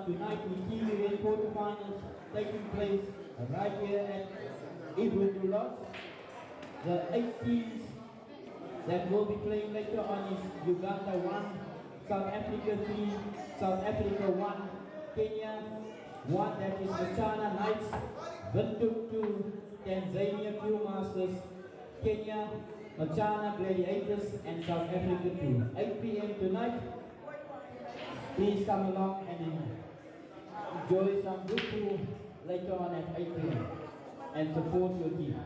tonight we see the quarterfinals taking place right here at Ibrahim Lodge. The 8 teams that will be playing later on is Uganda 1, South Africa 3, South Africa 1, Kenya 1, that is Machana Knights, Windhoek 2, Tanzania Q Masters, Kenya, Machana Gladiators, and South Africa 2. 8 p.m. tonight. Please come along and enjoy some good food later on at 8 p.m. and support your team.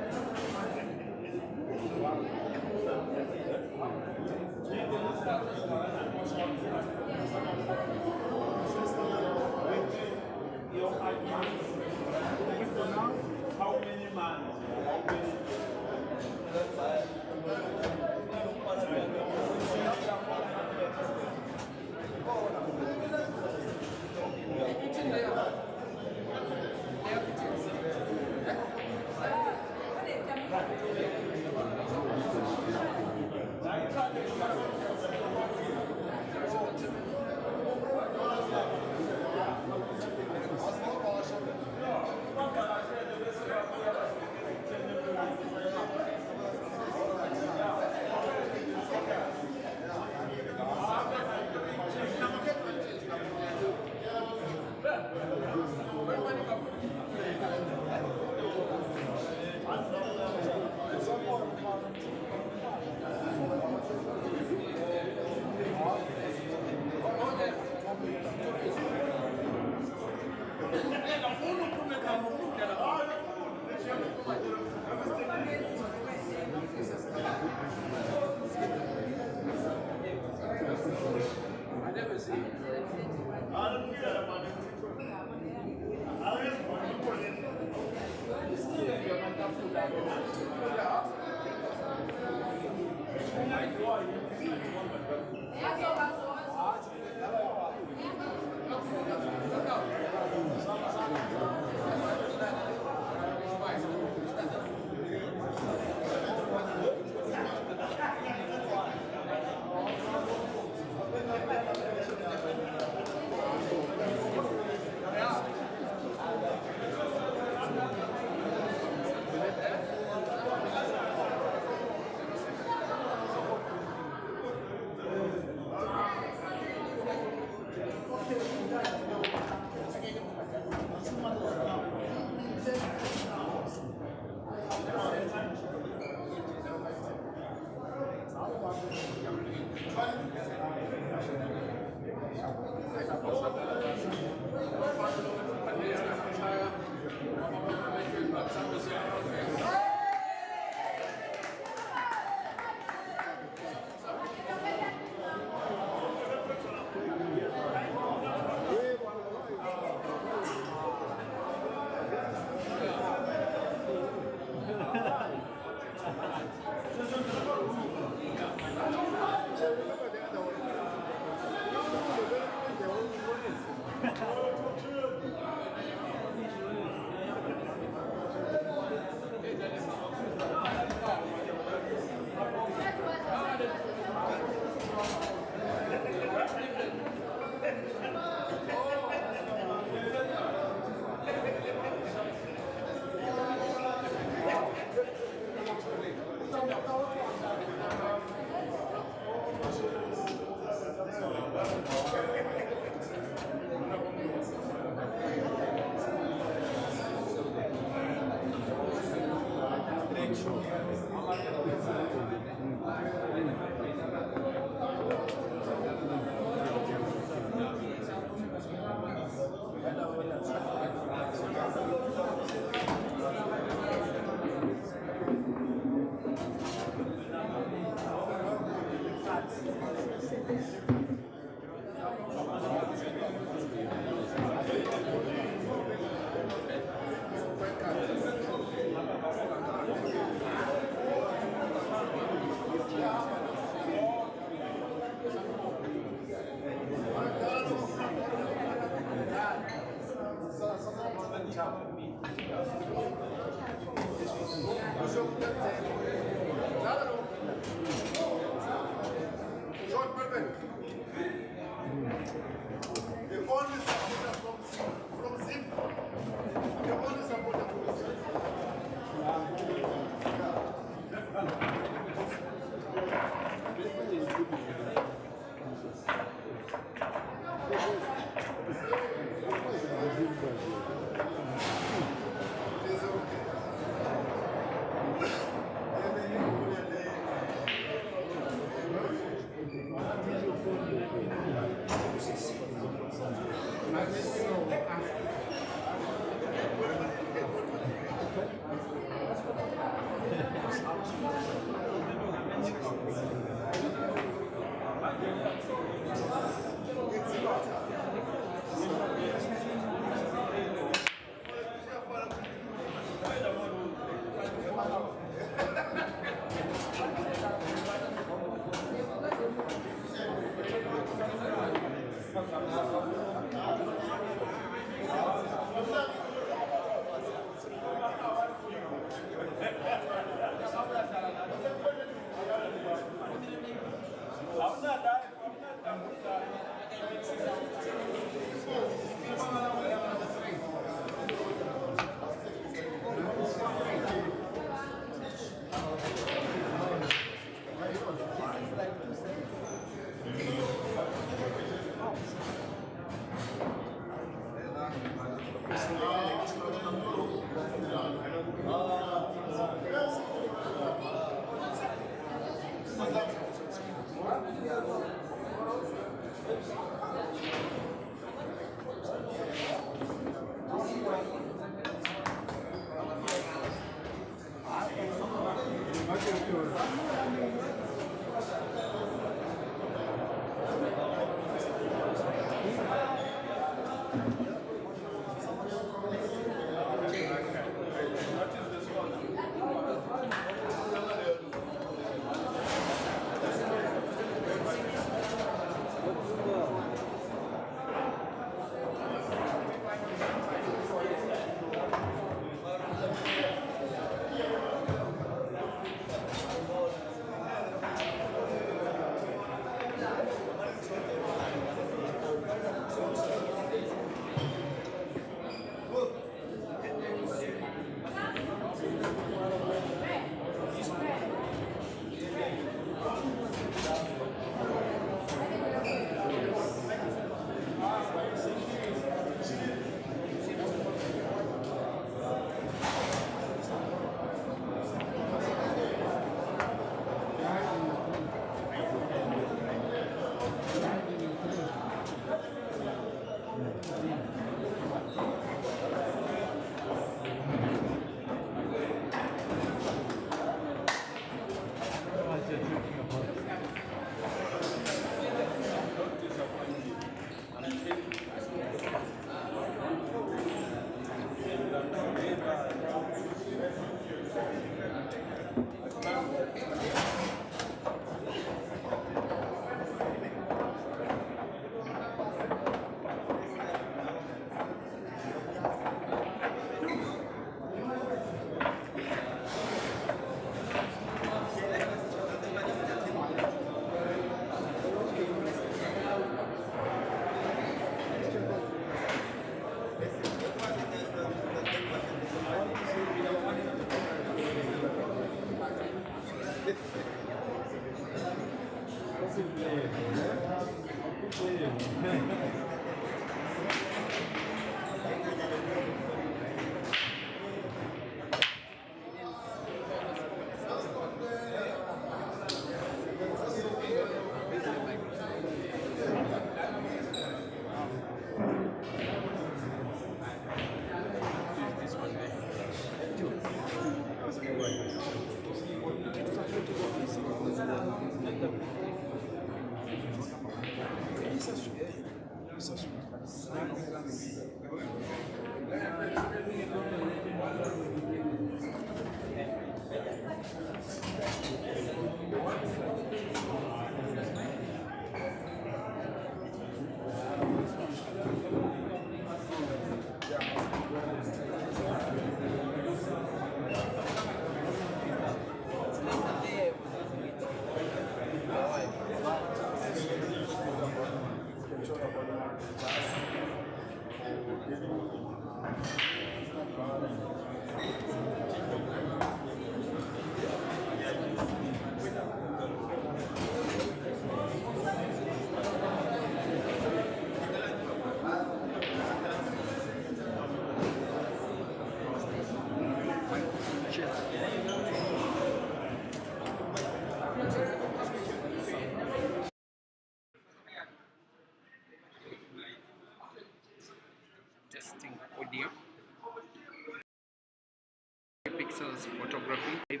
was photography.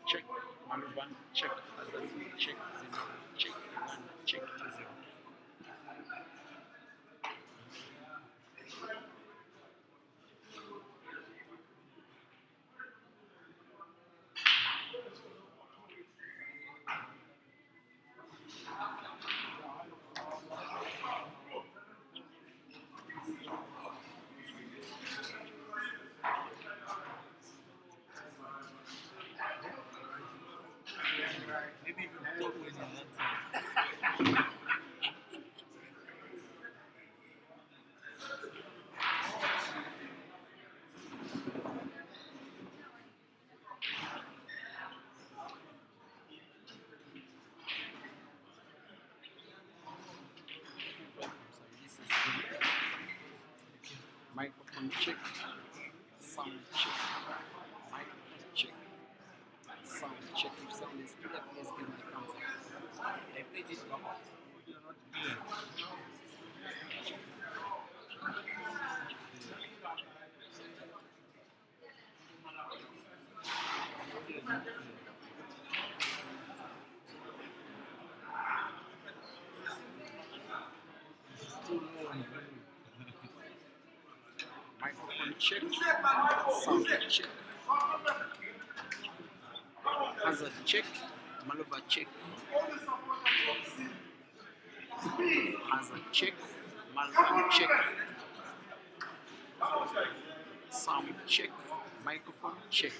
Check Maluva, check others, check 0, check 1, check 2 0. Microphone check, sound check, microphone check, sound check. If sound is clear, please give me a thumbs up. I play this one. You're not clear. Microphone check, sound check, hazard check, Malova check, hazard check, Malova check, sound check, microphone check.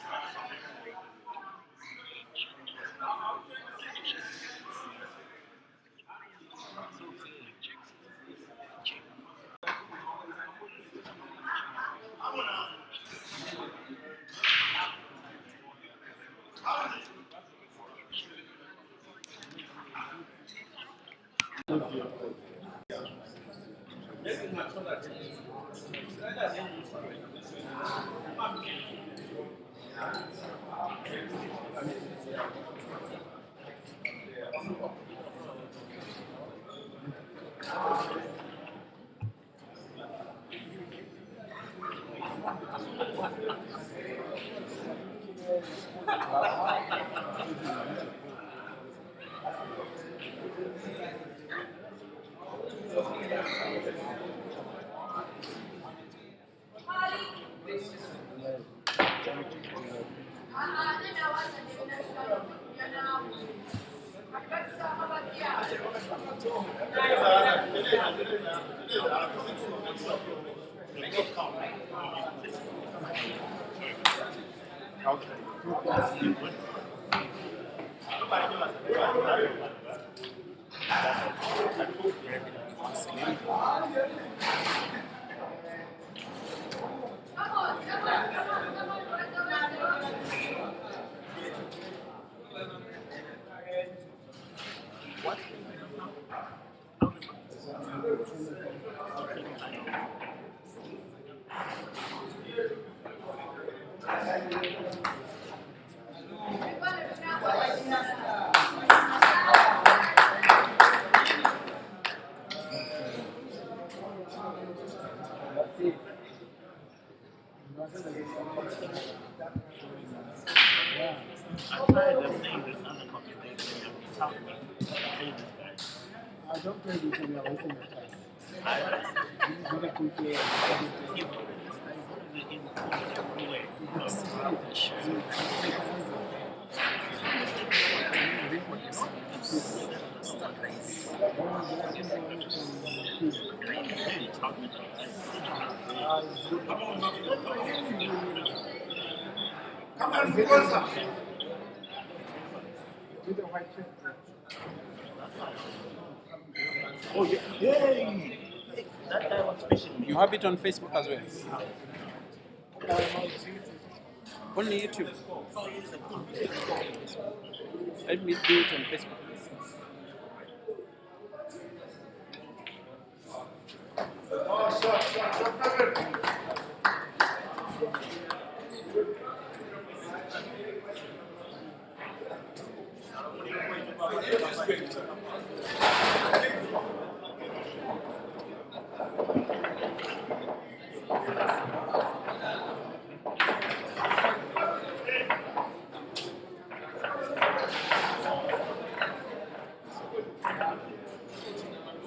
I don't play this in the open time. Oh, yeah. Yay! That guy was fishing me. You have it on Facebook as well? Only YouTube. Let me do it on Facebook.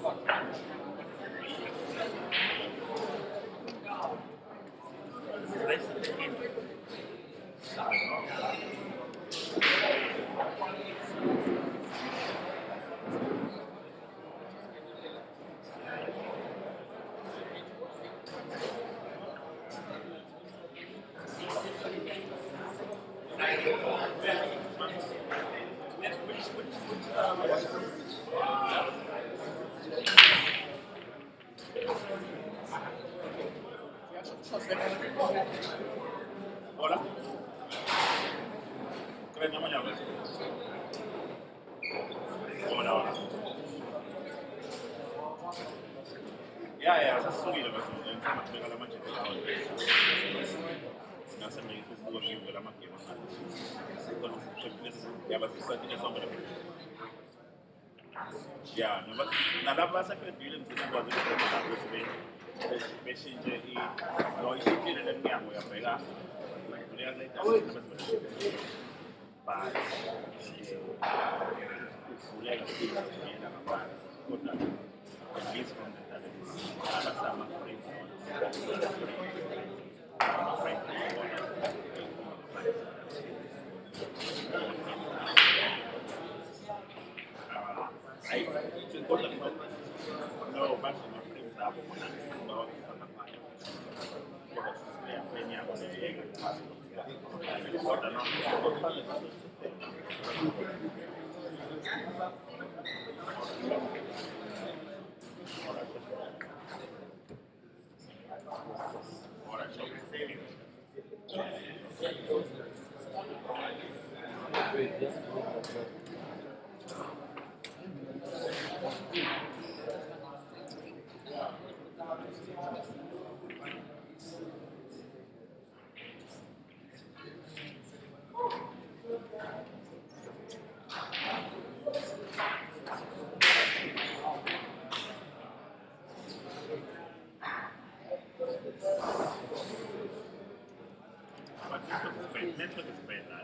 Hola. Kaya naman yan. Hola, hola. Ya, sasubile basi. Insomma, come la mangiare. Nasa may susuwag yung wala makiwa. Ya, basi sa tina sombra. Ya, nalabasa kaya vile mzina kwa zile kwa sababu beshinje i no ishikile ndani yangu ya pega. Ulianza itakuwa but ulega kitu kienda kwa kota at least from the time ala sama friends I should go no but my friends are no Network is better.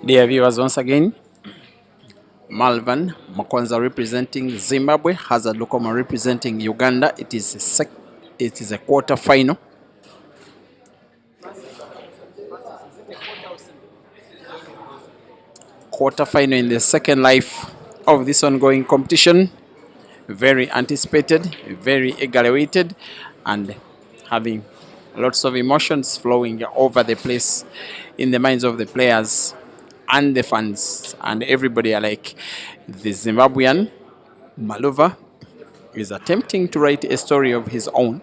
Dear viewers, once again, Malvan Makwanza representing Zimbabwe, Hazard Lukoma representing Uganda. It is a quarter final. Quarter final in the second life of this ongoing competition. Very anticipated, very eagerly awaited, and having lots of emotions flowing over the place in the minds of the players and the fans and everybody alike. The Zimbabwean Malova is attempting to write a story of his own,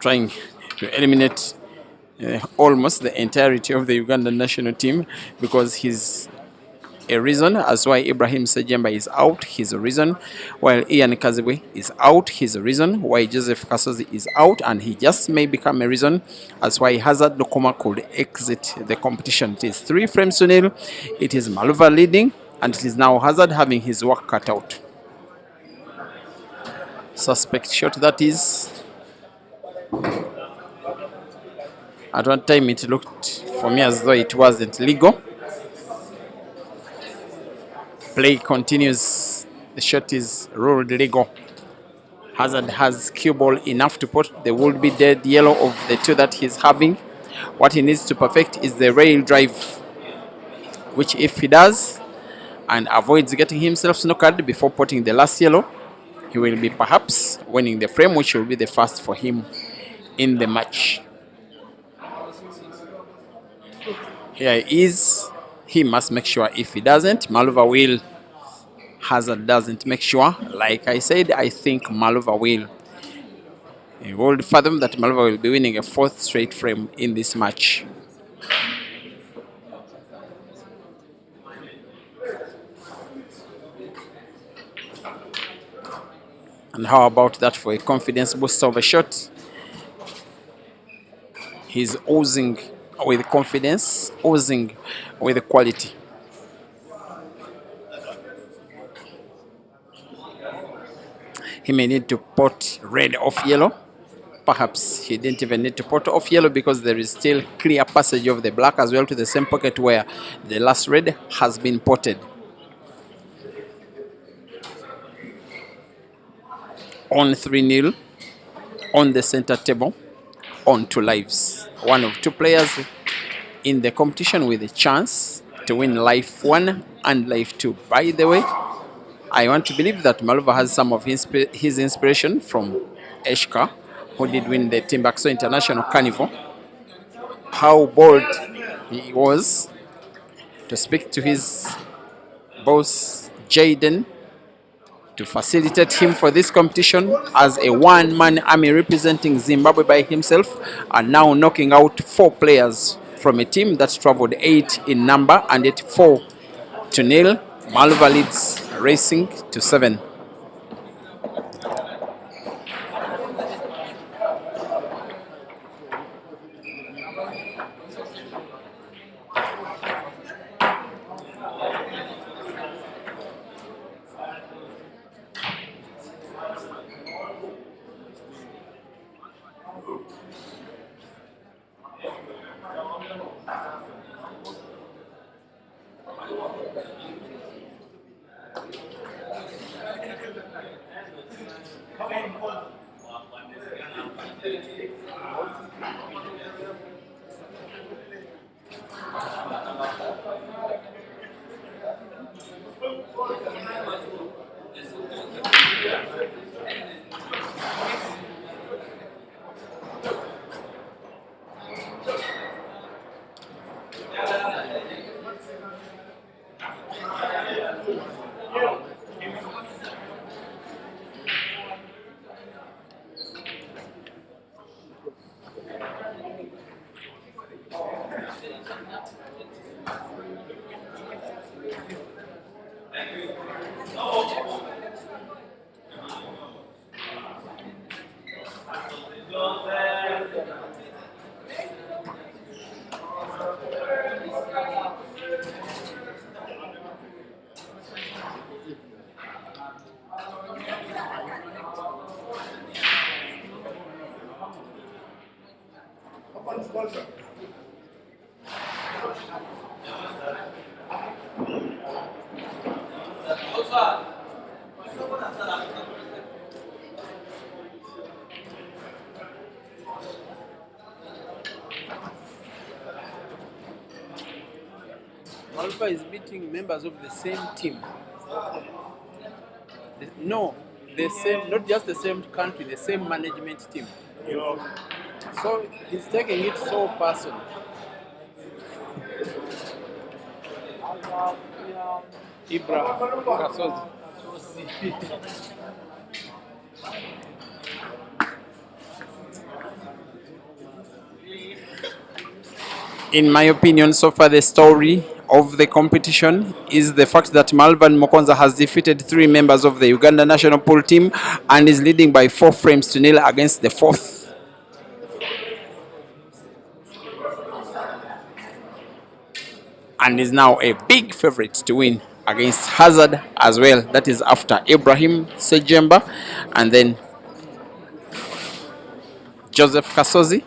trying to eliminate almost the entirety of the Ugandan national team, because he's a reason as why Ibrahim Sejemba is out. He's a reason while Ian Kazibwe is out. He's a reason why Joseph Kasozi is out, and he just may become a reason as why Hazard Lukoma could exit the competition. It is 3-0. It is Maluva leading, and it is now Hazard having his work cut out. Suspect shot that is. At one time it looked for me as though it wasn't legal. Play continues. The shot is ruled legal. Hazard has cue ball enough to put the would-be dead yellow of the two that he's having. What he needs to perfect is the rail drive, which if he does and avoids getting himself snookered before putting the last yellow, he will be perhaps winning the frame, which will be the first for him in the match. Here he is. He must make sure. If he doesn't, Malova will. Hazard doesn't make sure. Like I said, I think Malova will. He would fathom that Malova will be winning a fourth straight frame in this match. And how about that for a confidence booster of a shot? He's oozing with confidence, oozing with quality. He may need to pot red off yellow. Perhaps he didn't even need to pot off yellow because there is still clear passage of the black as well to the same pocket where the last red has been potted. On 3-0, on the center table, on 2 lives. One of 2 players in the competition with a chance to win life 1 and life 2. By the way, I want to believe that Malova has some of his inspiration from Eshka, who did win the Timbuktu International Carnival. How bold he was to speak to his boss, Jaden, to facilitate him for this competition as a one-man army representing Zimbabwe by himself, and now knocking out 4 players from a team that traveled 8 in number, and yet 4-0. Malova leads racing to 7. Malova is beating members of the same team. No, the same, not just the same country, the same management team. So he's taking it so personal. Ibra Kasozi. In my opinion, so far the story of the competition is the fact that Malvan Mokonza has defeated 3 members of the Uganda national pool team and is leading by 4 frames to nil against the 4th. And is now a big favorite to win against Hazard as well. That is after Ibrahim Sejemba and then Joseph Kasozi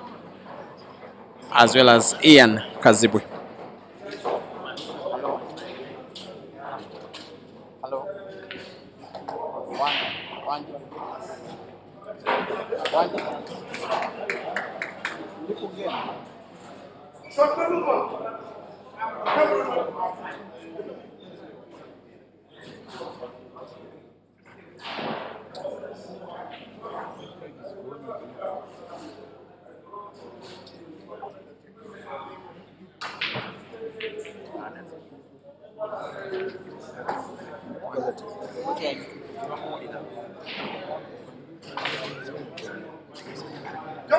as well as Ian Kazibwe. Hello. One. Come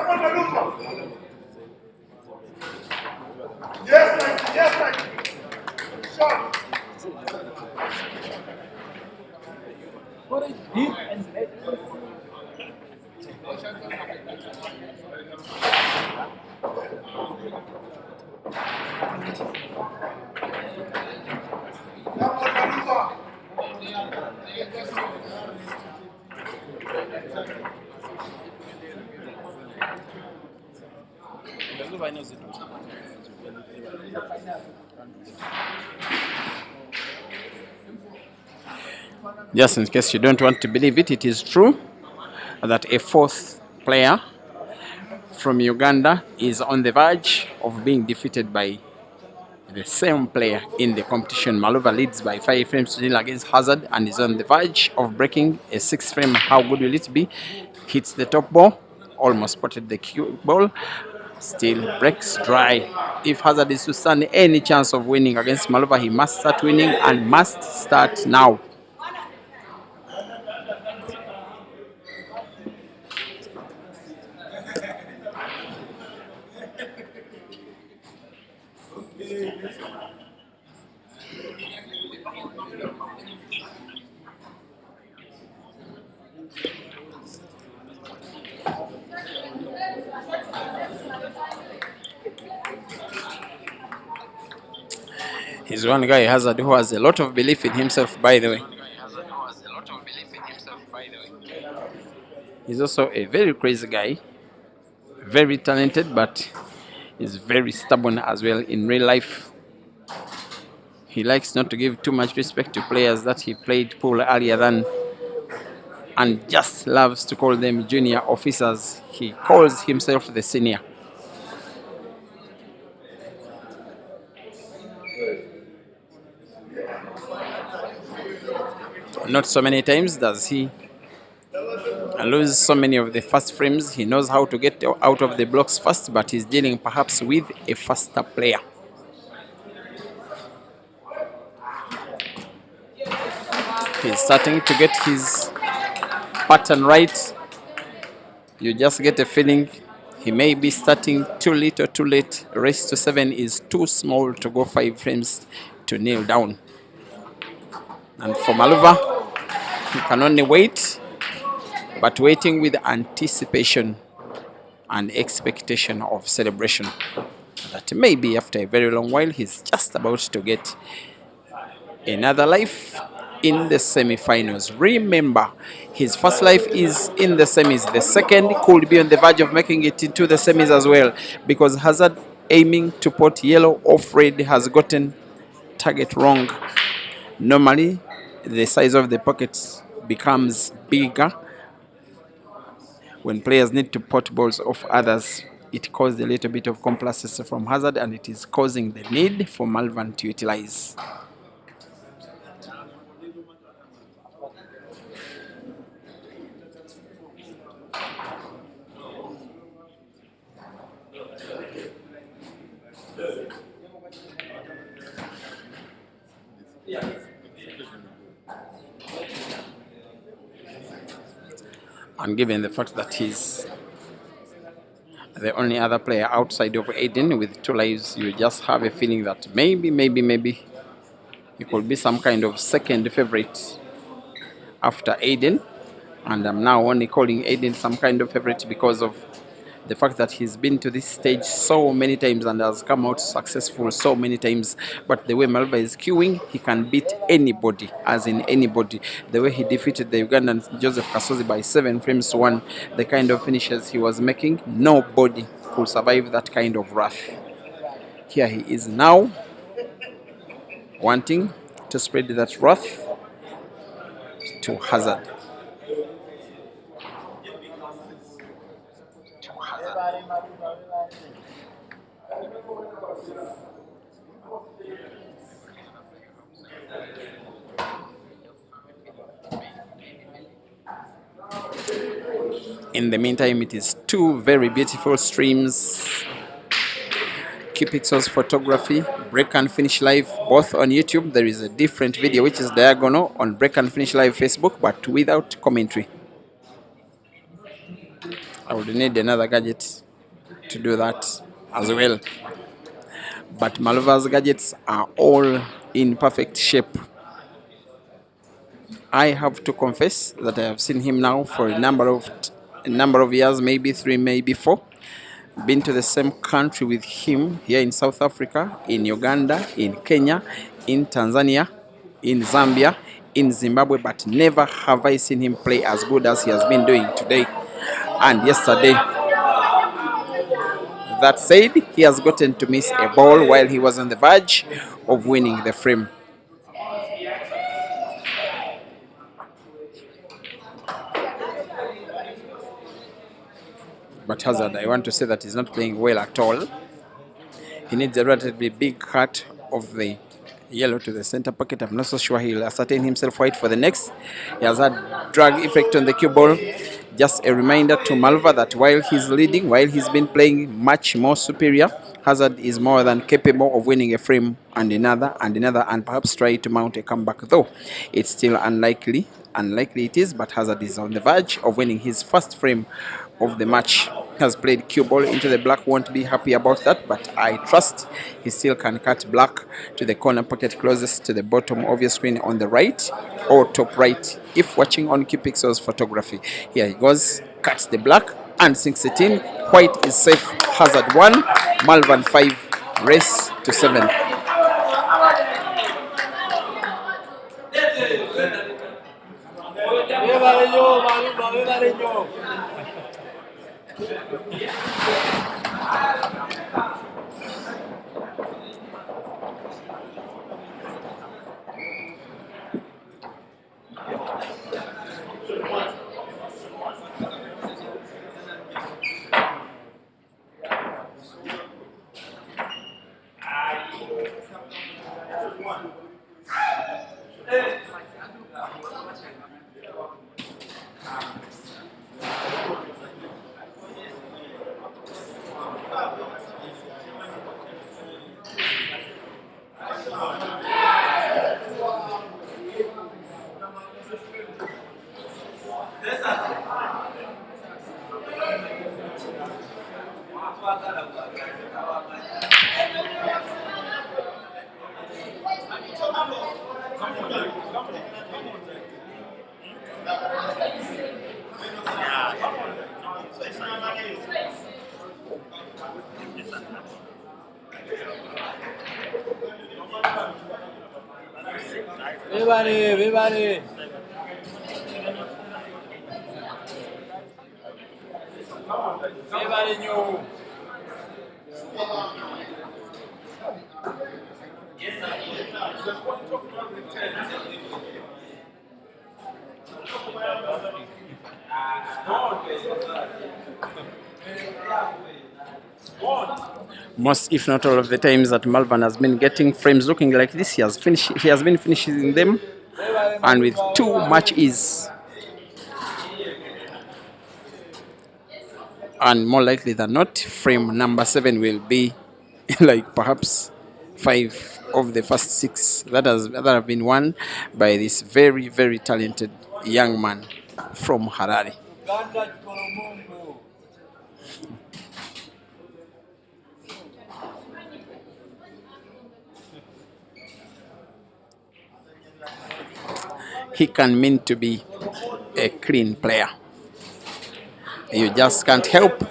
on, Maluva. Yes, thank you. Yes, thank you. Shot. What is deep and bad? Come on, Maluva. Just in case you don't want to believe it, it is true that a fourth player from Uganda is on the verge of being defeated by the same player in the competition. Malova leads by 5 frames to nil against Hazard and is on the verge of breaking a 6 frame. How good will it be? Hits the top ball, almost spotted the cue ball, still breaks dry. If Hazard is to stand any chance of winning against Malova, he must start winning and must start now. He's one guy, Hazard, who has a lot of belief in himself, by the way. He's also a very crazy guy, very talented, but is very stubborn as well in real life. He likes not to give too much respect to players that he played pool earlier than, and just loves to call them junior officers. He calls himself the senior. Not so many times does he lose so many of the fast frames. He knows how to get out of the blocks fast, but he's dealing perhaps with a faster player. He's starting to get his pattern right. You just get a feeling he may be starting too late or too late. Race to 7 is too small to go 5 frames to kneel down. And for Maluva, he can only wait, but waiting with anticipation and expectation of celebration. That maybe after a very long while, he's just about to get another life in the semi-finals. Remember, his first life is in the semis. The second could be on the verge of making it into the semis as well, because Hazard, aiming to put yellow off red, has gotten target wrong. Normally, the size of the pockets becomes bigger when players need to pot balls off others. It caused a little bit of complacency from Hazard, and it is causing the need for Malvan to utilize. And given the fact that he's the only other player outside of Aiden with 2 lives, you just have a feeling that maybe he could be some kind of second favorite after Aiden. And I'm now only calling Aiden some kind of favorite because of the fact that he's been to this stage so many times and has come out successful so many times. But the way Malova is queuing, he can beat anybody, as in anybody. The way he defeated the Ugandan Joseph Kasozi by 7 frames to 1, the kind of finishes he was making, nobody could survive that kind of wrath. Here he is now, wanting to spread that wrath to Hazard. In the meantime, it is two very beautiful streams. Cupixos Photography, Break and Finish Live, both on YouTube. There is a different video which is diagonal on Break and Finish Live Facebook, but without commentary. I would need another gadget to do that as well. But Malova's gadgets are all in perfect shape. I have to confess that I have seen him now for a number of years, maybe 3, maybe 4. Been to the same country with him here in South Africa, in Uganda, in Kenya, in Tanzania, in Zambia, in Zimbabwe, but never have I seen him play as good as he has been doing today and yesterday. That said, he has gotten to miss a ball while he was on the verge of winning the frame. But Hazard, I want to say that he's not playing well at all. He needs a relatively big cut of the yellow to the center pocket. I'm not so sure he'll ascertain himself white for the next. He has had drag effect on the cue ball. Just a reminder to Malova that while he's leading, while he's been playing much more superior, Hazard is more than capable of winning a frame and another, and perhaps try to mount a comeback, though it's still unlikely. Unlikely it is, but Hazard is on the verge of winning his first frame of the match. Has played cue ball into the black, won't be happy about that, but I trust he still can cut black to the corner pocket closest to the bottom of your screen on the right or top right if watching on Cupixos Photography. Here he goes, cuts the black and sinks it in. White is safe. Hazard 1, Malvan 5, race to 7. Everybody. New. Most, if not all of the times that Malvan has been getting frames looking like this, he has been finishing them, and with too much ease. And more likely than not, frame number 7 will be like perhaps 5 of the first 6 that have been won by this very, very talented young man from Harare. He can mean to be a clean player. You just can't help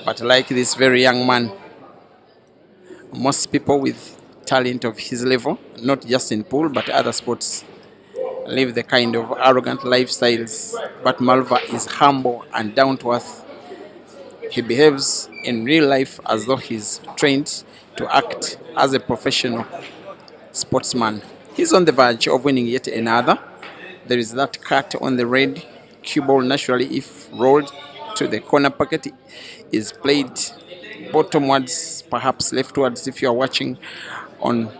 but like this very young man. Most people with talent of his level, not just in pool but other sports, live the kind of arrogant lifestyles, but Malova is humble and down to earth. He behaves in real life as though he's trained to act as a professional sportsman. He's on the verge of winning yet another. There is that cut on the red. Cue ball naturally, if rolled to the corner pocket, is played bottomwards, perhaps leftwards if you are watching on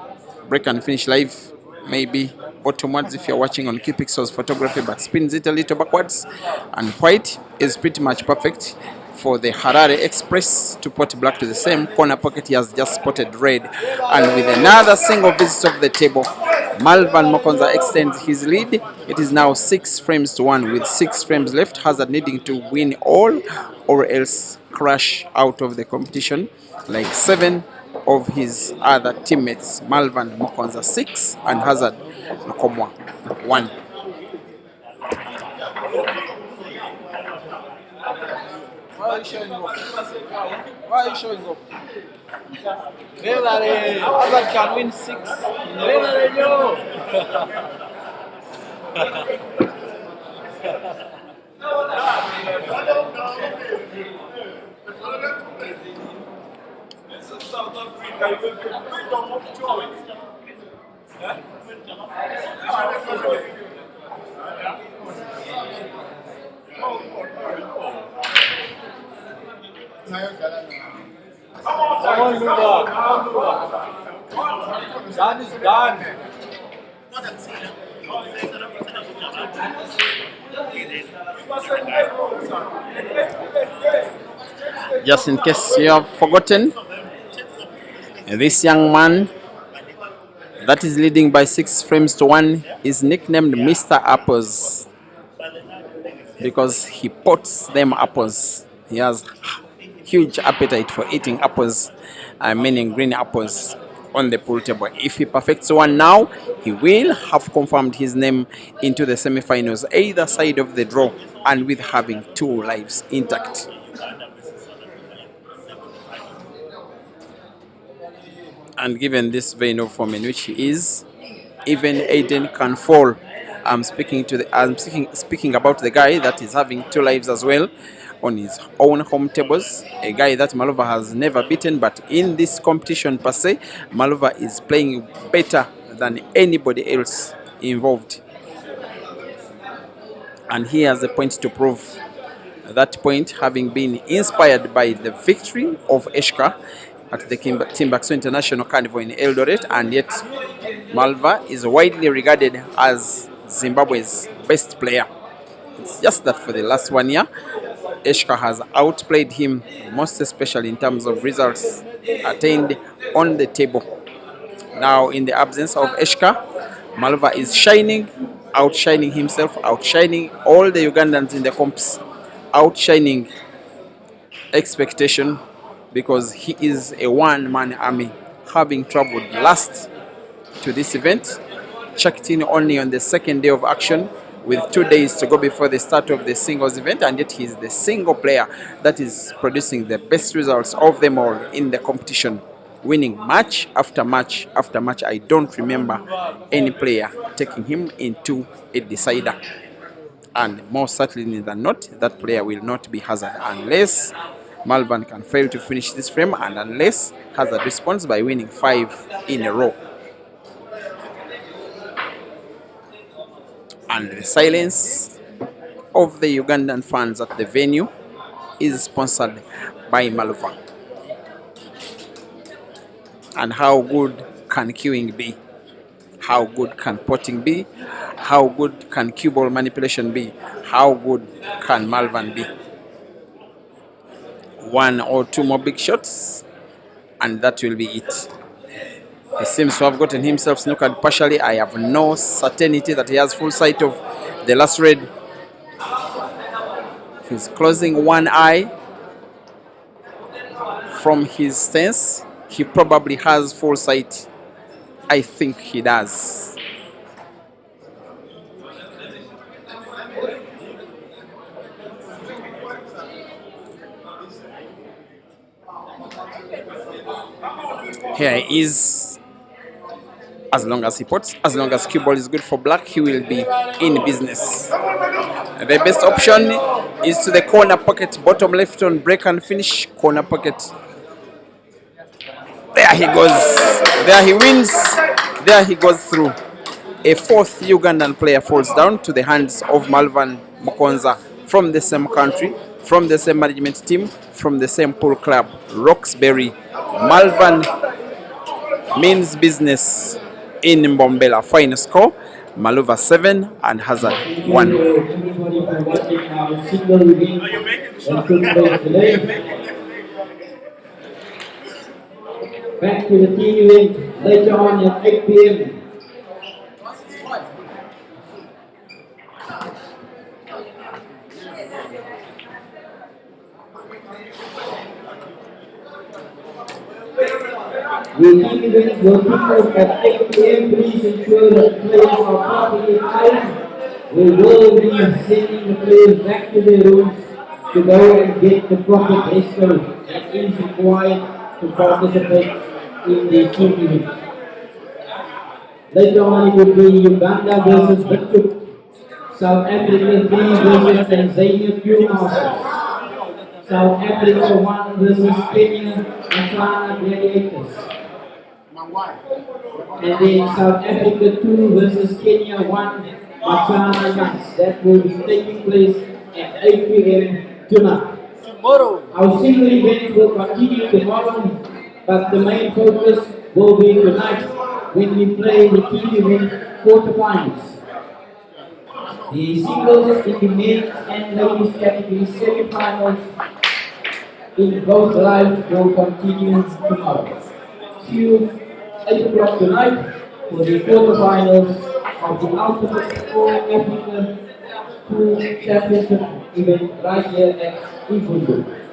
Break and Finish Live, maybe bottomwards if you're watching on Q-Pixels photography, but spins it a little backwards. And white is pretty much perfect for the Harare Express to put black to the same corner pocket. He has just spotted red. And with another single visit of the table, Malvan Mokonza extends his lead. It is now 6 frames to 1 with 6 frames left. Hazard needing to win all or else crash out of the competition like 7 of his other teammates. Malvan Mokonza 6 and Hazard Nkomwa 1. Why are you showing off? Why are you showing off? Hazard can win 6. Come on, Luva. Done is done. Just in case you have forgotten, this young man that is leading by 6 frames to 1 is nicknamed Mr. Apples because he pots them apples. He has huge appetite for eating apples, meaning green apples, on the pool table. If he perfects one now, he will have confirmed his name into the semi-finals, either side of the draw, and with having 2 lives intact. And given this vein of form in which he is, even Aiden can fall. I'm speaking about the guy that is having 2 lives as well on his own home tables, a guy that Malova has never beaten, but in this competition per se, Malova is playing better than anybody else involved. And he has a point to prove. That point having been inspired by the victory of Eshka at the Timbuktu International Carnival in Eldoret, and yet Malova is widely regarded as Zimbabwe's best player. It's just that for the last 1 year, Eshka has outplayed him, most especially in terms of results attained on the table. Now, in the absence of Eshka, Malova is outshining himself, outshining all the Ugandans in the comps, outshining expectation, because he is a one-man army, having traveled last to this event, checked in only on the 2nd day of action, with 2 days to go before the start of the singles event, and yet he's the single player that is producing the best results of them all in the competition, winning match after match after match. I don't remember any player taking him into a decider, and more certainly than not, that player will not be Hazard unless Malvan can fail to finish this frame, and unless Hazard responds by winning 5 in a row. And the silence of the Ugandan fans at the venue is sponsored by Maluva. And how good can queuing be? How good can potting be? How good can cue ball manipulation be? How good can Malvan be? 1 or 2 more big shots, and that will be it. He seems to have gotten himself snookered partially. I have no certainty that he has full sight of the last red. He's closing one eye from his stance. He probably has full sight. I think he does. Here he is. As long as he puts, as long as cue ball is good for black, he will be in business. The best option is to the corner pocket, bottom left on break and finish, corner pocket. There he goes. There he wins. There he goes through. A 4th Ugandan player falls down to the hands of Malvan Mokonza from the same country, from the same management team, from the same pool club, Roxbury. Malvan means business in Mbombela. Final score, Maluva 7 and Hazard Thank 1. you everybody for watching our single event that took place today. Back to the team event later on at 8 p.m. The team event will kick off at 8 p.m. Please ensure that players are properly timed. We will be sending the players back to their rooms to go and get the proper dress code that is required to participate in the team event. Later on it will be Uganda versus Victor, South Africa 3 versus Tanzania 2 Masters, South Africa 1 versus Kenya Machana Gladiators, and then South Africa 2 versus Kenya 1 Machana Knights. That will be taking place at 8 p.m. tonight. Our single events will continue tomorrow, but the main focus will be tonight when we play the team event quarterfinals. The singles in the men's and ladies category semi-finals in both lives will continue tomorrow. See you 8 o'clock tonight for the quarterfinals of the Ultimate Sport Africa Tour Championship event right here at Ifundu.